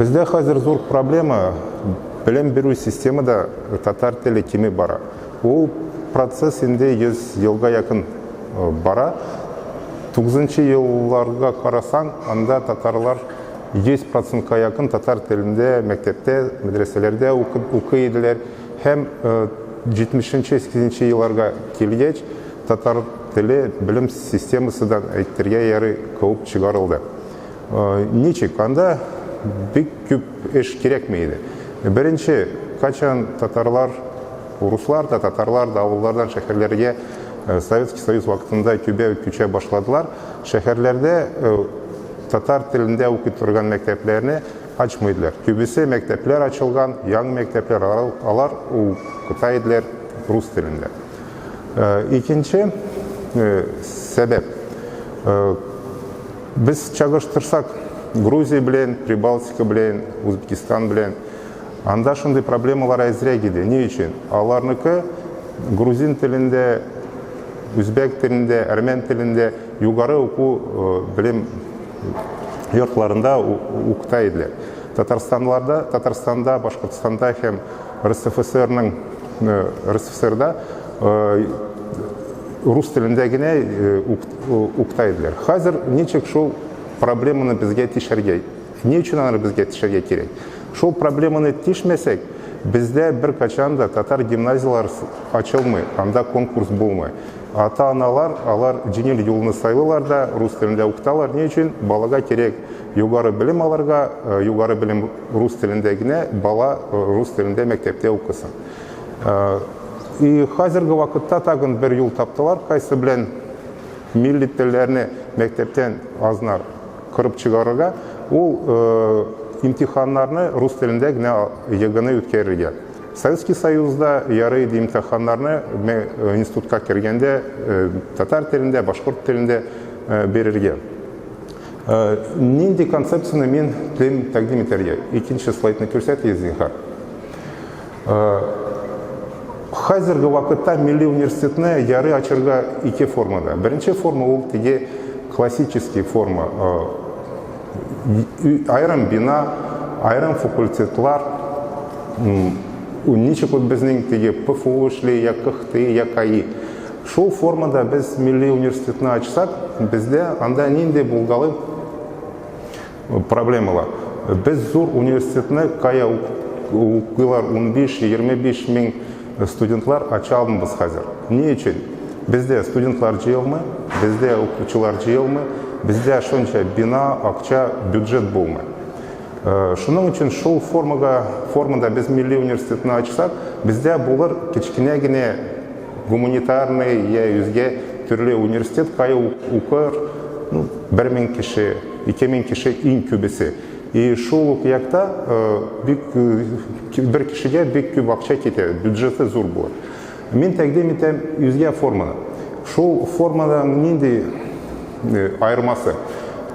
Bizde hazır zor problema bilim беру системада татар тілі кеме бара. Ол процесс инде 100 yılga yakın бара. 90 yıllarga қарасаң, анда татарлар 100%-ка yakın татар тілінде мектепте, медреселерде оқидылар. Hem 70-80 yıllarga келгеч татар тілі білім системасыдан әйттерге яры кауып чыгарылды. Ничек, анда бик көп эш керекмейді. Бірінші, қачан татарлар, руслар да, татарлар да ауылдардан шәһәрләргә Советский Союз вакытында көбәю-күчә башладылар. Шәһәрләрдә татар телендә укый торган мәктәпләрне ачмыйдылар. Күбесе мәктәпләр ачылган, яңа мәктәпләр алар укытайдылар рус телендә. Икенче сәбәп. Без чагыштырсак Грузия белән, Прибалтика белән, Узбекистан белән, анда шундый проблемалар әзрәк иде. Ни өчен? Аларныкы грузин телендә, үзбәк телендә, әрмән телендә югары уку белем йортларында укытайдылар. Татарстанда, Башкортстанда һәм РСФСРда рус телендә генә укытайдылар. Хәзер ничек шул проблеманы безгә тишәргә? Ни өчен аны безгә тишәргә кирәк? Шул проблеманы тишмәсәк, бездә бер качан да татар гимназиялар ачылмый, анда конкурс булмый. Ата-аналар, алар җиңел юлны сайлыйлар да, рус телендә укыталар. Ни өчен? Балага кирәк югары белем алырга, югары белем рус телендә генә, бала рус телендә мәктәптә укысын. И хәзерге вакытта тагын бер юл таптылар, кайсы белән милли телләрне мәктәптән азнар кырып чыгарырга, ул имтиханнарны рус телендә генә ягыны үткәрергә. Советский Союзда ярый имтиханнарны институтка кергәндә татар телендә, башкорт телендә берергә. Нинди концепцияны мин тәкъдим итәргә? Икенче слайдны күрсәтегез, зинһар. Хәзерге вакытта милли университетны ярый ачырга ике формада. Беренче форма ул теге классический форма. Айрым бина, айрым факультетлар, ничек безнең теге ПФУ эшли, я КХТ, я КАИ. Шул формада без милли университетны ачсак, бездә анда нинди булгалы проблемалар. Без зур университетны кая укыйлар 15-25 мең студентлар ача алмабыз хәзер. Ни өчен? Бездә студентлар җыелмый, бездә укучылар җыелмый, бездә шунча бина, акча, бюджет булмый. Шуның өчен шул формада без милли университетны ачсак, бездә булыр кичкенә генә гуманитарный я үзгә төрле университет кая укыр, 1000 кеше, 2000 кеше иң күбесе. И шул ук якта бер кешегә бик күп акча китә, бюджеты зур булыр. Мин тәкъдим итәм үзгә форманы. Шул формада нинди айырмасы?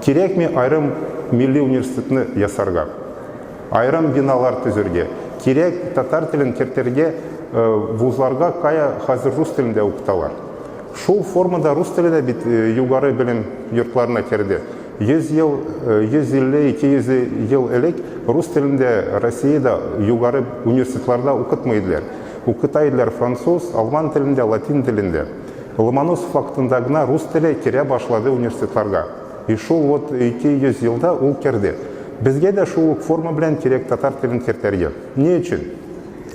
Кирәкме айрым милли университетны ясарга, айрым биналар төзергә, кирәк татар телен кертергә вузларга кая хәзер рус телендә укыталар. Шул формада рус теле дә бит югары белем йортларына керде. 100 ел, 150-200 ел элек рус телендә Россиядә югары университетларда укытмыйдылар. Укытайдылар француз, алман телендә, латин телендә. Ломоносов вакытында гына рус теле керә башлады университетларга. И шул вот 200 елда ул керде. Безгә дә шул форма белән кирәк татар телен кертергә. Ни өчен?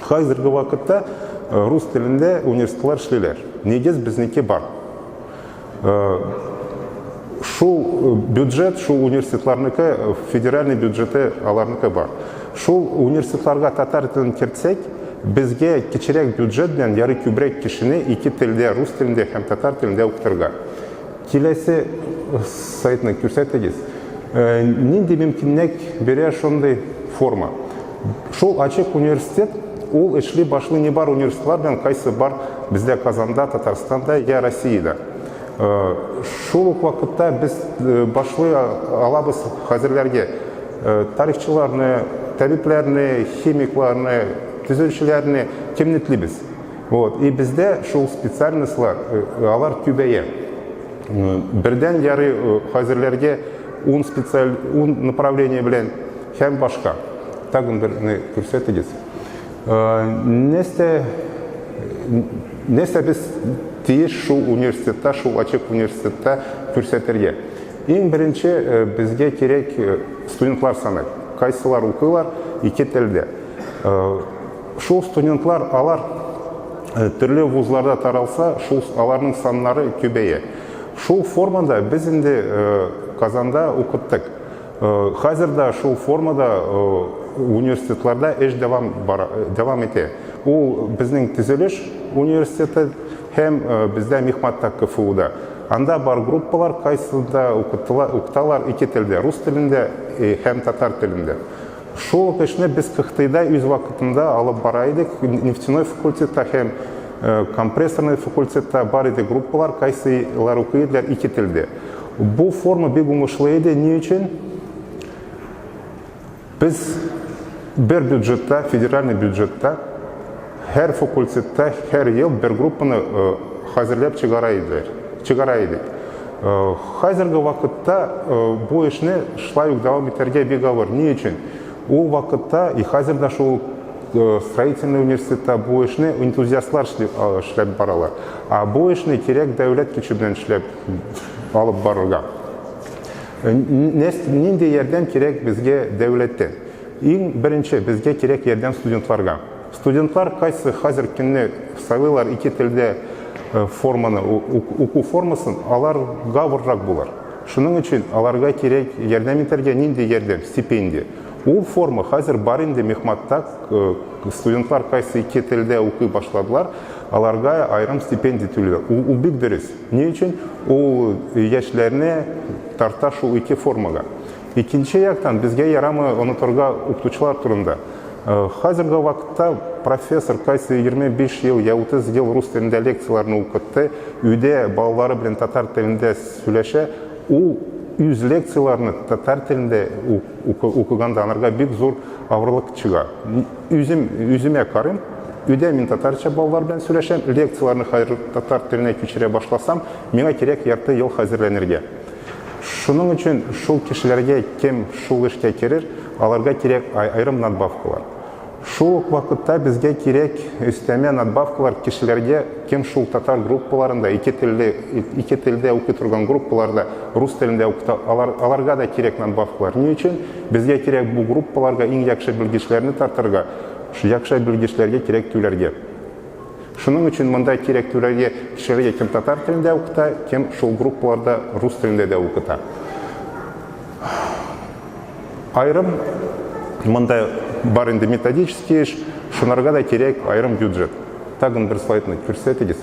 Хәзерге вакытта рус телендә университетлар эшлиләр. Нигез безнеке бар. Шул бюджет, шул университетларныкы, федеральный бюджеты аларныкы бар. Шул университетларга татар телен кертсәк, безгә кичерәк бюджет белән ярый күбрәк кешене ике телдә, рус телендә һәм татар телендә укытырга. Киләсе сайтны күрсәтегез. Нинди мөмкинлек бирә шундый форма? Шул ачык университет, ул эшли башлый не бар университетлар белән кайсы бар бездә Казанда, Татарстанда, я Россиядә. Шул ук вакытта без башлый алабыз хәзерләргә тарихчыларны, табибларны, химикларны, төзүчеләрне кемнетлибез. Вот, и бездә шул специальностьлар алар күбәя. Бердән ярый хәзерләргә 10 направление белән һәм башка. Тагын берне күрсәтегез. Нәрсә без тиеш шул университетта, шул ачык университетта күрсәтергә? Иң беренче безгә кирәк студентлар саны. Кайсылар укыйлар ике телдә. Шул студентлар алар төрле вузларда таралса, шул аларның саннары күбәя. Шул формада без инде Казанда укыттык. Хәзер дә шул формада университетларда эш дәвам итә. Ул безнең төзелеш университеты һәм бездә Михматта КФУда. Анда бар группалар, кайсында укыталар ике телдә, рус телендә һәм татар телендә. Шул эшне без Кыхтыйда үз вакытында алып бара идек. Нефтяной факультетта һәм компрессорный факультетта бар иде группалар, кайсылар укыйлар ике телдә. Бу форма бик уңышлы иде. Ни өчен? Biz bir бюджетта, федеральный бюджетта, һәр факультетта, һәр ел бер группаны хәзерләп чыгара идек. Хәзерге вакытта бу эшне шулай ук дәвам итәргә бик авыр. Ни өчен? Ул вакытта и хәзердә шул строительный университетта бу эшне энтузиастлар эшләп баралар. А бу эшне кирәк дәүләт көче белән эшләп алып барырга. Нинди ярдәм кирәк безгә дәүләттән? Иң беренче безгә кирәк ярдәм студентларга. Студентлар кайсы хәзер көнне сайлыйлар ике телдә форманы, уку формасын, аларга авыррак булыр. Шуның өчен аларга кирәк ярдәм итәргә нинди ярдәм? Стипендия. Ул форма хәзер бар инде Михматта. Студентлар кайсы ике телдә укый башладылар, аларга айрым стипендия түләләр. Ул бик дөрес. Ни өчен? Ул яшьләрне тарта шул ике формага. Икенче яктан безгә ярамы онытырга укытучылар турында. Хәзерге вакытта профессор кайсы 25 ел, 30 ел рус телендә лекцияларны укытты, өйдә балалары белән татар телендә сөйләшә. Ул үз лекцияларны татар телендә укыганда анарга бик зур авырлык чыга. Үземә карыйм, өйдә мин татарча балалар белән сөйләшәм, лекцияларны хәзер татар теленә күчерә башласам, миңа кирәк ярты ел хәзерләнергә. Шуның өчен шул кешеләргә кем шул эшкә керер, аларга кирәк айрым надбавкалар. Шул вакытта безгә кирәк өстәмә надбавкалар кешеләргә кем шул татар группаларында, ике телдә укый торган группаларда рус телендә укыта, аларга да кирәк надбавкалар. Ни өчен? Безгә кирәк бу группаларга иң яхшы белгечләрне тартырга, яхшы белгечләргә кирәк түләргә. Шуның өчен монда кирәк түләргә кешеләргә кем татар телендә укыта, кем шул группаларда рус телендә дә укыта. Айрым монда бар инде методический эш, шунарга да кирәк айрым бюджет. Тагын бер слайдны күрсәтегез.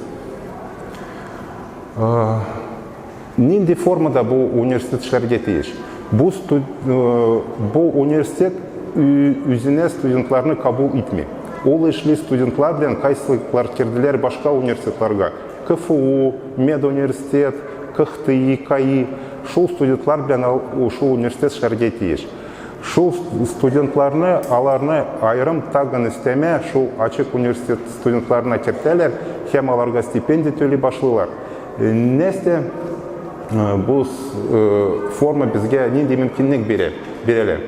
Нинди формада бу университет эшләргә тиеш? Бу университет үзенә студентларны кабул итми. Ул эшли студентлар белән кайсылар кирделәр башка университетларга. КФУ, медуниверситет, Кыхтый, КАИ. Шул студентлар белән шул университет эшләргә тиеш. Шул студентларны, аларны айрым тагын өстәмә шул ачык университет студентларына кертәләр, һәм аларга стипендия түли башлыйлар. Нәрсә бу форма безгә нинди мөмкинлек бирәләр?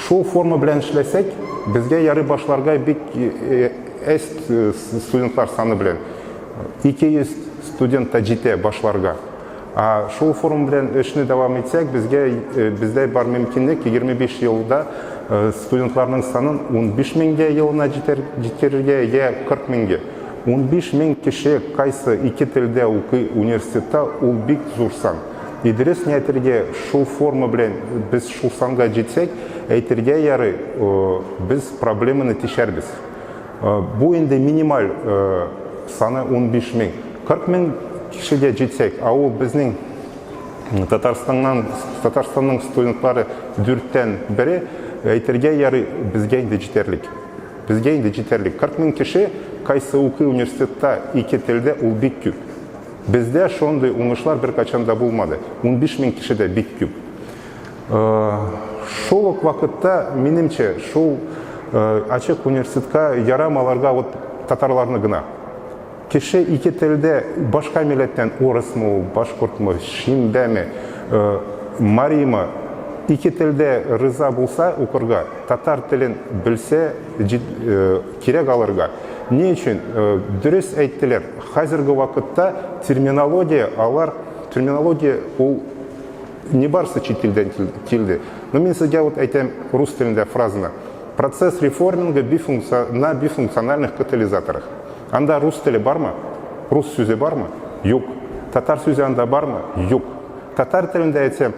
Шул форма белән эшләсәк, безгә ярый башларга бик студентлар саны белән 200 студентта җитә башларга. Шул форма белән эшне дәвам итсәк, бездә бар мөмкинлек 25 елда студентларның санын 15 меңгә елына җитерергә, я 40 меңгә. 15 мең кеше кайсы ике телдә укый университетта, ул бик зур сан. Дөрес ни әйтергә, шул форма белән без шул санга җитсәк, әйтергә ярый, без проблеманы тишәрбез. Бу инде минималь саны 15 мең. 40 мең кешегә җитсәк, ул безнең Татарстанның студентлары 4-тән бире, әйтергә ярый, безгә инде җитәрлек. 40 мең кеше кайсы укый университетта ике телдә, ул бик күп. Бездә шундый уңышлар беркайчан да булмады. 15 мең кеше дә бик күп. Шул ук вакытта, минемчә, шул ачык университетка ярамаларга татарларны гына. Кеше ике телдә башка милләттән, урысмы, башкортмы, шимбәме, мариймы, iki tilde rıza bulsa okurga, tatar tilin bilse керек alırga. Ne için? Dürüst ettiler. Hazırgı vakitte terminologiya o не барсы чит тілден тілді. Но мен сізге вот айтайын рус тілінде фразаны. Процесс реформинга на бифункциональных катализаторах. Анда рус тілі бар ма? Рус сөзі бар ма? Yok. Татар сөзі анда бар ма? Yok. Татар тілінде айтсам,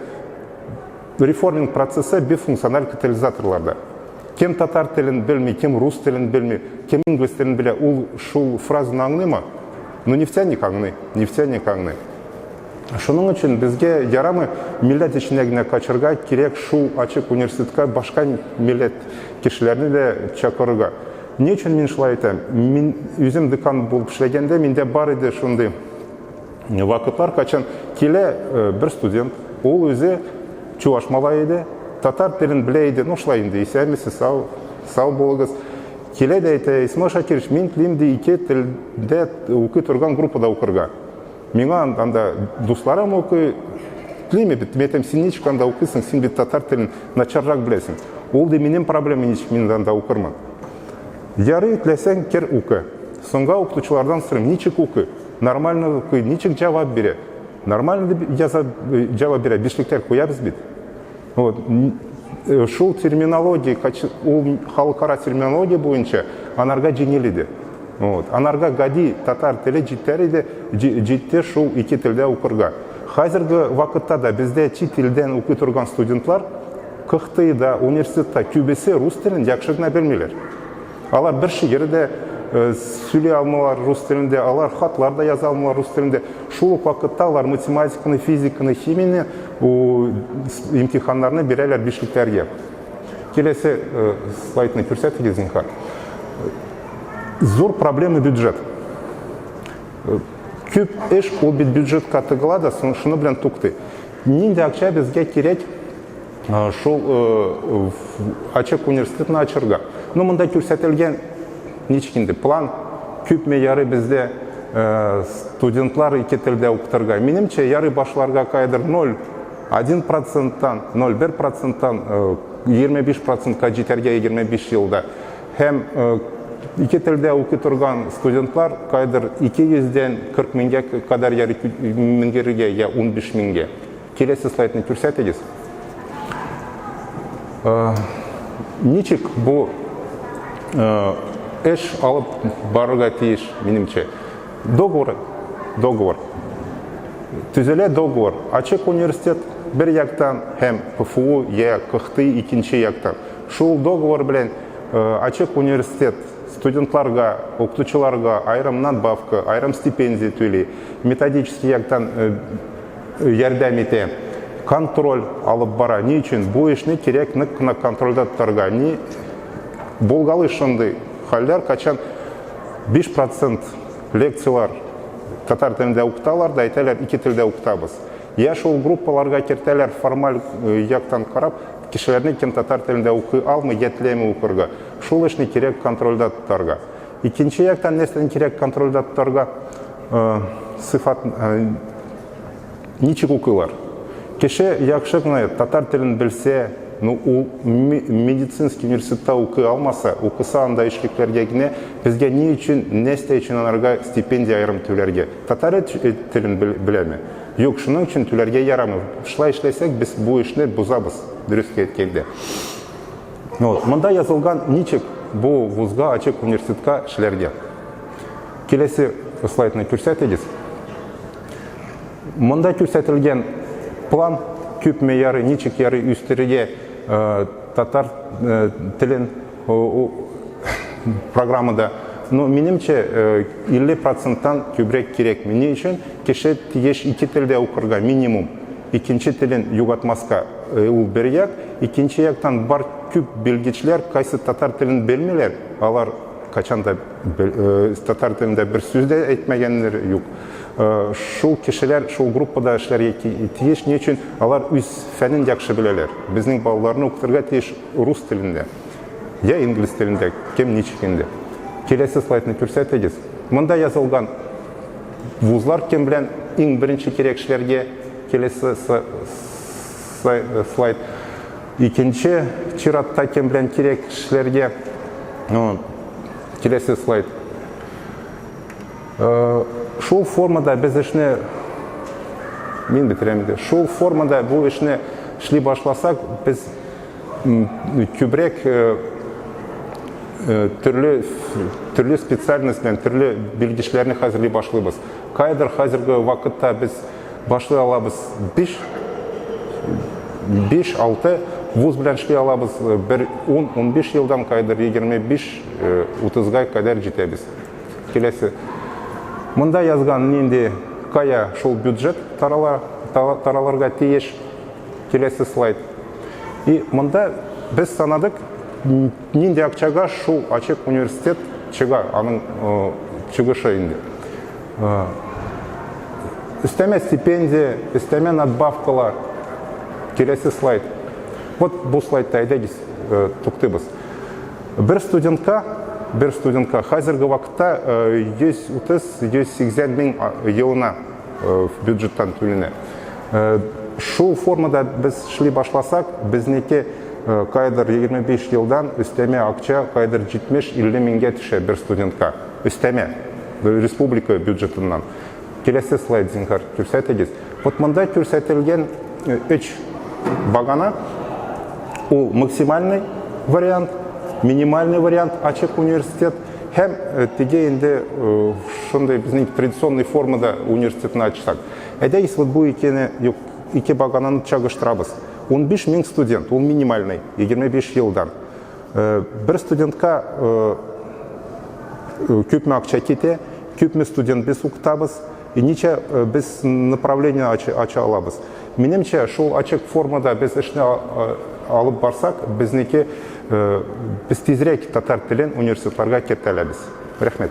реформинг процесі бифункциональ катализаторларда. Кем татар тілін білмей, кем рус тілін білмей, кем инглис тілін біле, ол шул фразаны аңлай ма? Ну нефтяник аңлай, нефтяник аңлай. Шуның үшін бізге ярамы милләт ішінегіне қачырға керек шу ачык университетке башқа милләт кешілеріне де чакырыға. Не үшін мен шылай айтам? Мен өзім декан болып ішлегенде менде бар еді шундай вакытлар, қачан келе бір студент, ол өзі чуваш малай еді, татар тілін біле еді, ну шылай енді, есәмесі сау болығыз. Келе де айта, Исмаил Шакирович, мен тілімді екі тілде оқи тұрған группада оқырға. Меңа анда дусларым оқи, тілеме біт, метем сен нечік анда оқисың, сен біт татар тілін начаррақ білесің. Ол де менен проблема нечік мен анда оқырмын. Яры тілесең кер оқи. Сонға оқытушылардан сұрым, нечік оқи? Нормально оқи, нечік жауап бере? Нормально жауап бере, бешліктер қоябыз бит. Шул терминология, халықара терминология бойынша анарға жеңеледі. Анарға гади татар тілі жетті шул екі тілде оқырға. Қазіргі вақытта да бізде чит тілден оқи тұрған студентлар Қықтыйда, университетта көбесі рус тілін жақшығына білмейлер. Алар бір шегерде сөйлей алмалар рус тілінде, алар хатларда яза алмалар рус тілінде. Шул вақытта алар математиканы, физиканы, химияны имтиханларны берелер бешліктерге. Келесі слайдны көрсетті Зинхар. Зор проблемы бюджет. Көп еш ол бит бюджетқа тығылады, шыны білен тұқты. Нинде ақша бізге керек шол ачык университетін ачырға. Но мұнда көрсетілген нечкенде план, көп ме яры бізде студентлар екі тілде оқытырға. Менімше яры башларға қайдыр 0,1%-тан, 0,1%-тан 25%-қа жетерге 25 жылда. Hem iki tilde оқи тұрған студентлар қайдыр 200-ден 40 мыңға қадар мыңгерге, я 15 мыңға. Келесі слайдны көрсетегіз. Ничек бұл эш алып барыға тиеш, менімше. Договор. Түзеле договор. Ачык университет бір яқтан, hem ПФУ, Қықты екінші яқтан. Шул договор білен ачык университет студентларға, оқытушыларға айрым надбавка, айрым стипендия төлей, методический яқтан ярдәм ете, контроль алып бара. Не үшін? Бұл ішіне керек нық контрольда тұтарға. Не болғалы шынды халлер, қачан 5% лекциялар татар тілінде оқыталар, да айталар 2 тілде оқытабыз. Я шол группаларға кертелер формаль яқтан қарап, кешелеріне кен татар тілінде оқы алмы, етілемі оқырға. Шол ішіне керек контрольда тұтарға. Икенші яқтан нестен керек контрольда тұтарға сыфат ничек оқылар. Кеше яқшығына татар тілін білсе, медицинский университетта оқы алмаса, оқыса анда ішліктерге гіне, бізге не үшін, несте үшін анарға стипендия айырым төлерге. Татар тілін білеме. Yok, şunun için tülerge yaramı. Şılay işleysek biz bu işini buzabız. Dürüst etkende. Mında yazılgan niçik bu vuzga açık üniversitetka işlerge. Kelesi slaydını көрсетегіз. Mında көрсетілген plan küp meyarı, niçik yarı üstürüge tatar tilin programıda. Но менімше 50%-тан көбірек керек. Мене үшін кеше еш 2 тілде оқырға минимум. Екінші тілін юғатмасқа ол бір яқ. Екінші яқтан бар көп белгечілер қайсы татар тілін білмелер. Алар қачанда татар тілінде бір сөзде айтмағанлар жоқ. Шул кешелер, шул группада ішлерге тиеш не үшін алар өз фәнін жақшы білелер. Біздің балаларны оқытырға тиеш рус тілінде. Я инглис тілінде, кем нечекенде. Келесі слайдны көрсетегіз. Мұнда yazылған вузлар кем білен ең бірінші керекшілерге келесі слайд. Икенче чиратта кем белән кирәк кешеләргә киләсе слайд. Шул формада без эшне мин бетерәм инде. Шул формада бу эшне эшли башласак, без күбрәк төрле специальность белән төрле белгечләрне хәзерли башлыйбыз. Кайдыр хәзерге вакытта без башлый алабыз 5-6 вуз белән эшли алабыз. 10-15 елдан кайдыр 25-30га кадәр җитәбез. Киләсе. Монда язган нинди кая шул бюджет тараларга тиеш. Киләсе слайд. И монда без санадык нинди акчага шул ачык университет чыга, аның чыгышы инде. Өстәмә стипендия, өстәмә надбавкалар. Киләсе слайд. Вот бу слайдта әйдәгез туктыйбыз. Бер студентка хәзерге вакытта 130-180 мең елына бюджеттан түләнә. Шул формада без эшли башласак, безнеке кайдыр 25 елдан өстәмә акча кайдыр 70-50 меңгә төшә бер студентка. Өстәмә республика бюджетыннан. Киләсе слайд зинһар күрсәтегез. Вот монда күрсәтелгән 3 багана. Ул максимальный вариант, минимальный вариант ачык университет һәм теге инде шундый безнең традиционный формада университетны ачсак. Әйдәгез вот бу ике багананы чагыштырабыз. 15 мең студент, ул минимальный, 25 елдан. Бер студентка күпме акча китә, күпме студент без укытабыз, и ничә без направление ача алабыз. Минемчә, шул ачык формада без эшне алып барсак, безнеке без тизрәк татар телен университетларга кертәләбез. Рәхмәт.